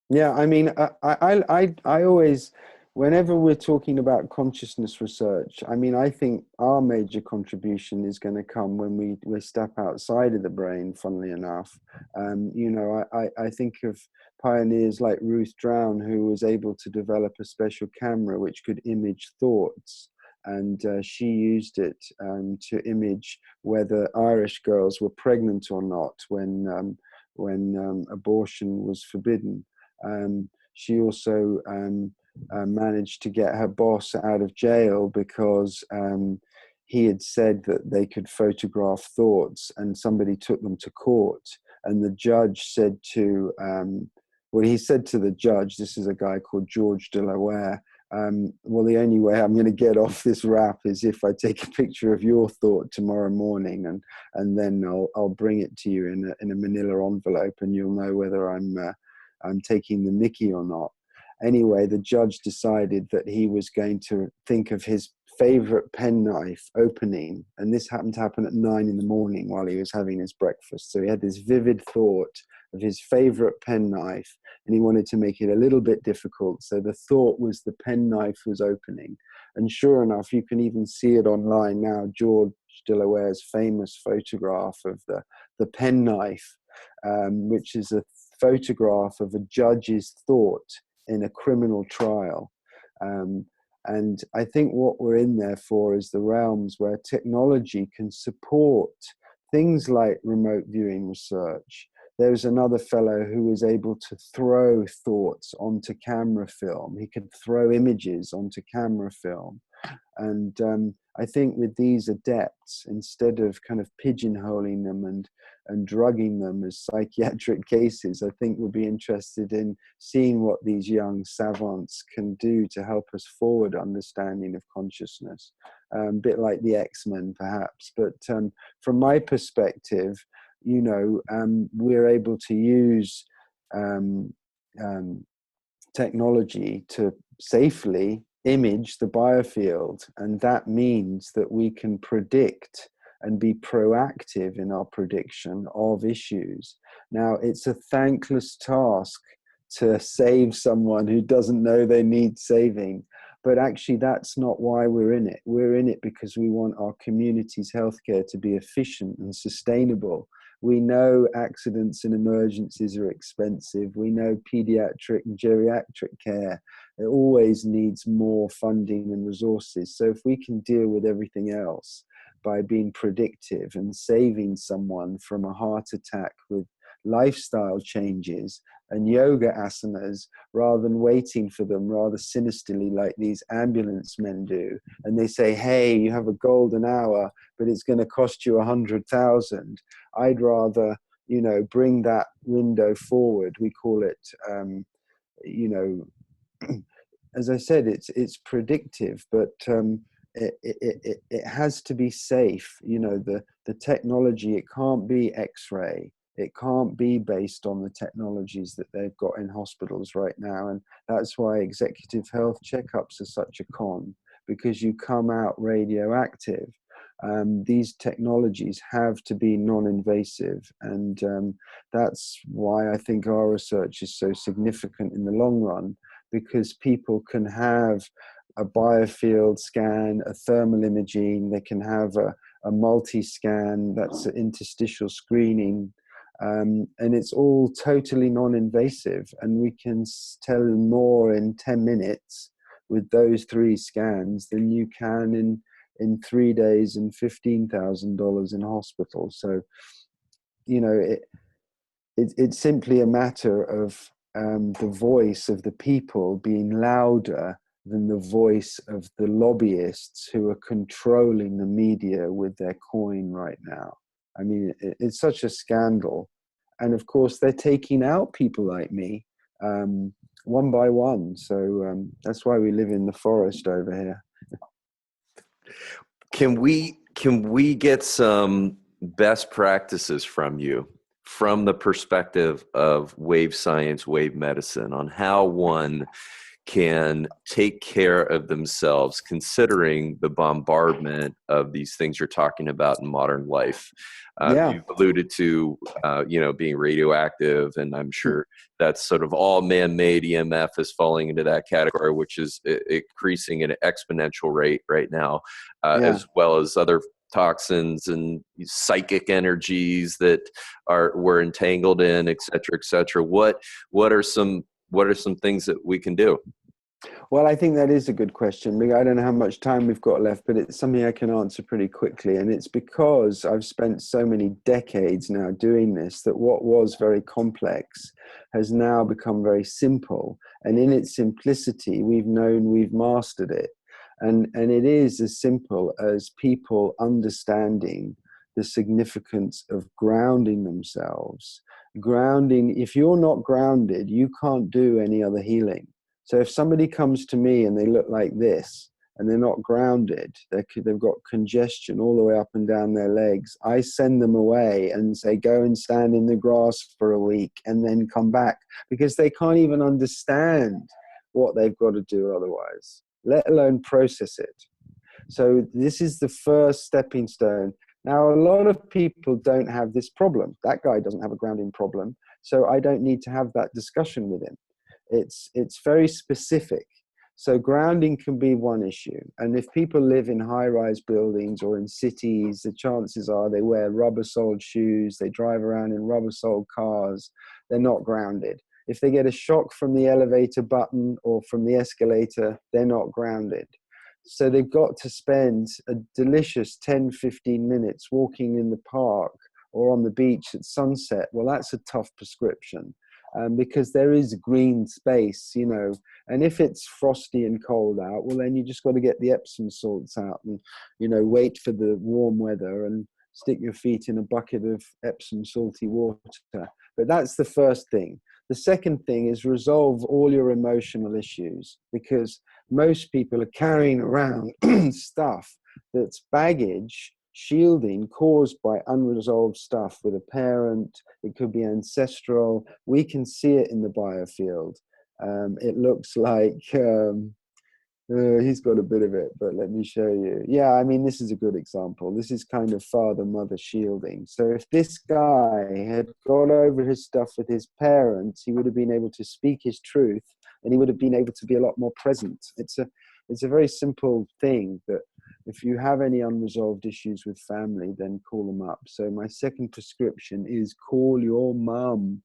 Yeah, I mean, I always, whenever we're talking about consciousness research, I mean, I think our major contribution is going to come when we step outside of the brain, funnily enough. You know, I think of pioneers like Ruth Drown, who was able to develop a special camera which could image thoughts. And she used it to image whether Irish girls were pregnant or not when abortion was forbidden. She also managed to get her boss out of jail because he had said that they could photograph thoughts, and somebody took them to court. And the judge said to, well, he said to the judge, this is a guy called George Delaware, well, the only way I'm going to get off this rap is if I take a picture of your thought tomorrow morning, and then I'll bring it to you in a manila envelope, and you'll know whether I'm taking the mickey or not. Anyway, the judge decided that he was going to think of his favorite penknife opening, and this happened to happen at 9 in the morning while he was having his breakfast. So he had this vivid thought of his favorite penknife, and he wanted to make it a little bit difficult. So the thought was the penknife was opening. And sure enough, you can even see it online now, George Delaware's famous photograph of the penknife, which is a photograph of a judge's thought in a criminal trial. And I think what we're in there for is the realms where technology can support things like remote viewing research. There was another fellow who was able to throw thoughts onto camera film. He could throw images onto camera film. And I think with these adepts, instead of kind of pigeonholing them and drugging them as psychiatric cases, I think we'll be interested in seeing what these young savants can do to help us forward understanding of consciousness. A bit like the X-Men, perhaps. But from my perspective, you know, we're able to use technology to safely image the biofield, and that means that we can predict and be proactive in our prediction of issues. Now, it's a thankless task to save someone who doesn't know they need saving, but actually that's not why we're in it. We're in it because we want our community's healthcare to be efficient and sustainable. We know accidents and emergencies are expensive. We know pediatric and geriatric care, it always needs more funding and resources. So if we can deal with everything else, by being predictive and saving someone from a heart attack with lifestyle changes and yoga asanas, rather than waiting for them rather sinisterly like these ambulance men do. And they say, hey, you have a golden hour, but it's going to cost you 100,000. I'd rather, you know, bring that window forward. We call it, you know, as I said, it's predictive, but it has to be safe. You know, the technology, it can't be X-ray. It can't be based on the technologies that they've got in hospitals right now. And that's why executive health checkups are such a con, because you come out radioactive. These technologies have to be non-invasive. And that's why I think our research is so significant in the long run, because people can have a biofield scan, a thermal imaging, they can have a multi-scan, that's interstitial screening, and it's all totally non-invasive, and we can tell more in 10 minutes with those 3 scans than you can in 3 days and $15,000 in hospital. So, you know, it's simply a matter of the voice of the people being louder than the voice of the lobbyists who are controlling the media with their coin right now. I mean, it's such a scandal. And of course, they're taking out people like me one by one. So that's why we live in the forest over here. Can we get some best practices from you, from the perspective of wave science, wave medicine, on how one can take care of themselves, considering the bombardment of these things you're talking about in modern life? Yeah. You've alluded to, you know, being radioactive, and I'm sure that's sort of all man-made. EMF is falling into that category, which is increasing at an exponential rate right now, Yeah. as well as other toxins and psychic energies that we're entangled in, et cetera, et cetera. What are some things that we can do? Well, I think that is a good question. I don't know how much time we've got left, but it's something I can answer pretty quickly. And it's because I've spent so many decades now doing this, that what was very complex has now become very simple. And in its simplicity, we've mastered it. And it is as simple as people understanding the significance of grounding themselves. Grounding, if you're not grounded, you can't do any other healing. So if somebody comes to me and they look like this and they're not grounded, they've got congestion all the way up and down their legs, I send them away and say, go and stand in the grass for a week and then come back, because they can't even understand what they've got to do otherwise, let alone process it. So this is the first stepping stone. Now, a lot of people don't have this problem. That guy doesn't have a grounding problem, so I don't need to have that discussion with him. It's very specific. So grounding can be one issue. And if people live in high-rise buildings or in cities, the chances are they wear rubber-soled shoes, they drive around in rubber-soled cars, they're not grounded. If they get a shock from the elevator button or from the escalator, they're not grounded. So they've got to spend a delicious 10, 15 minutes walking in the park or on the beach at sunset. Well, that's a tough prescription. Because there is green space, you know, and if it's frosty and cold out, well, then you just got to get the Epsom salts out and, you know, wait for the warm weather and stick your feet in a bucket of Epsom salty water. But that's the first thing. The second thing is resolve all your emotional issues, because most people are carrying around stuff that's baggage, shielding caused by unresolved stuff with a parent. It could be ancestral. We can see it in the biofield. It looks like he's got a bit of it, but let me show you. Yeah, I mean, this is a good example. This is kind of father-mother shielding. So if this guy had got over his stuff with his parents, he would have been able to speak his truth, and he would have been able to be a lot more present. It's a very simple thing that if you have any unresolved issues with family, then call them up. So my second prescription is call your mum.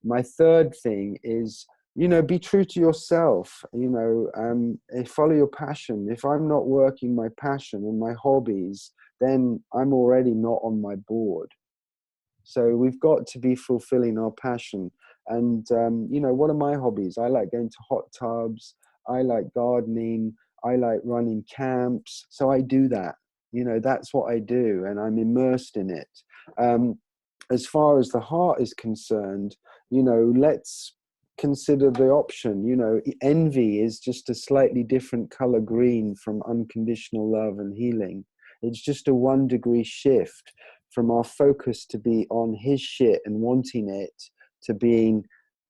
My third thing is you know, be true to yourself, you know, follow your passion. If I'm not working my passion and my hobbies, then I'm already not on my board. So we've got to be fulfilling our passion. And, you know, what are my hobbies? I like going to hot tubs. I like gardening. I like running camps. So I do that. You know, that's what I do, and I'm immersed in it. As far as the heart is concerned, you know, let's consider the option. You know, envy is just a slightly different color green from unconditional love and healing. It's just a 1 degree shift from our focus to be on his shit and wanting it to being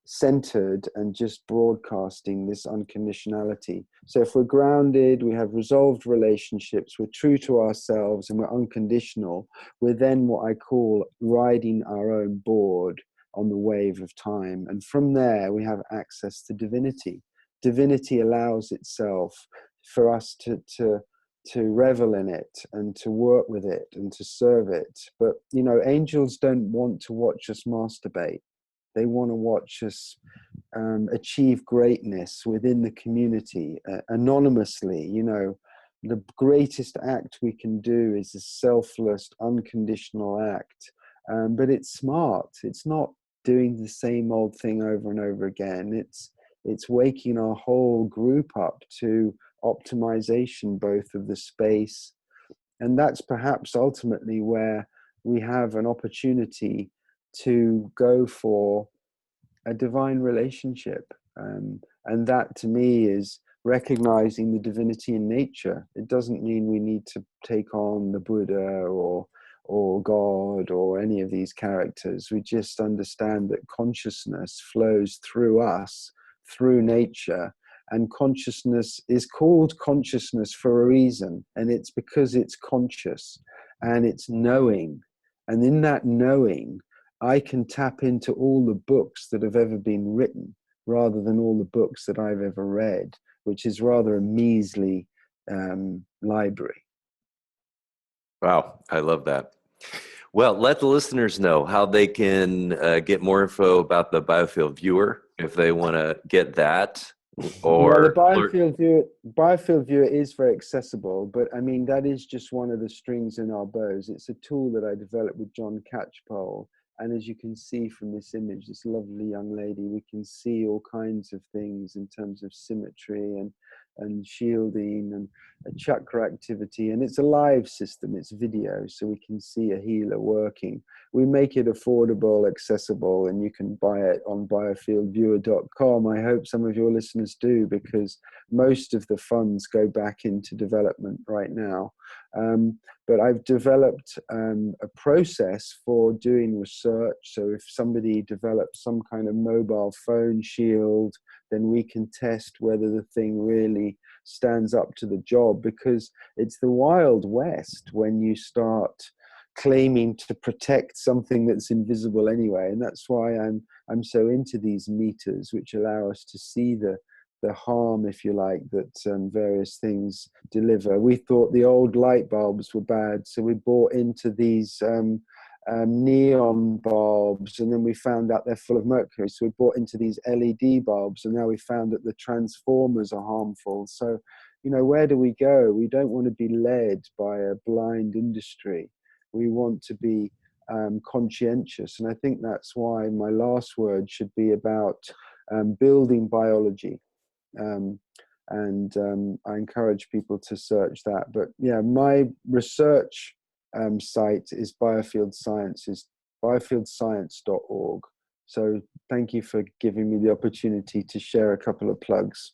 centered and just broadcasting this unconditionality. So if we're grounded, we have resolved relationships, we're true to ourselves, and we're unconditional, we're then what I call riding our own board on the wave of time. And from there, we have access to divinity. Divinity allows itself for us to revel in it and to work with it and to serve it. But, you know, angels don't want to watch us masturbate. They want to watch us achieve greatness within the community, anonymously. You know, the greatest act we can do is a selfless, unconditional act. But it's smart. It's not doing the same old thing over and over again. It's waking our whole group up to optimization, both of the space. And that's perhaps ultimately where we have an opportunity to go for a divine relationship. And that to me is recognizing the divinity in nature. It doesn't mean we need to take on the Buddha or God or any of these characters. We just understand that consciousness flows through us, through nature. And consciousness is called consciousness for a reason. And it's because it's conscious and it's knowing. And in that knowing, I can tap into all the books that have ever been written rather than all the books that I've ever read, which is rather a measly library. Wow, I love that. Well, let the listeners know how they can get more info about the Biofield Viewer if they want to get that. Well, the Or Biofield Viewer is very accessible, but I mean, that is just one of the strings in our bows. It's a tool that I developed with John Catchpole. And as you can see from this image, this lovely young lady, we can see all kinds of things in terms of symmetry and shielding and a chakra activity. And it's a live system, it's video, so we can see a healer working. We make it affordable, accessible, and you can buy it on biofieldviewer.com. I hope some of your listeners do, because most of the funds go back into development right now. But I've developed a process for doing research. So if somebody develops some kind of mobile phone shield, then we can test whether the thing really stands up to the job, because it's the Wild West when you start claiming to protect something that's invisible anyway. And that's why I'm so into these meters, which allow us to see the harm, if you like, that various things deliver. We thought the old light bulbs were bad, so we bought into these neon bulbs, and then we found out they're full of mercury, so we bought into these LED bulbs, and now we found that the transformers are harmful. So, you know, where do we go? We don't want to be led by a blind industry. We want to be conscientious, and I think that's why my last word should be about building biology. I encourage people to search that. But yeah, my research site is Biofield Sciences, biofieldScience.org. So thank you for giving me the opportunity to share a couple of plugs.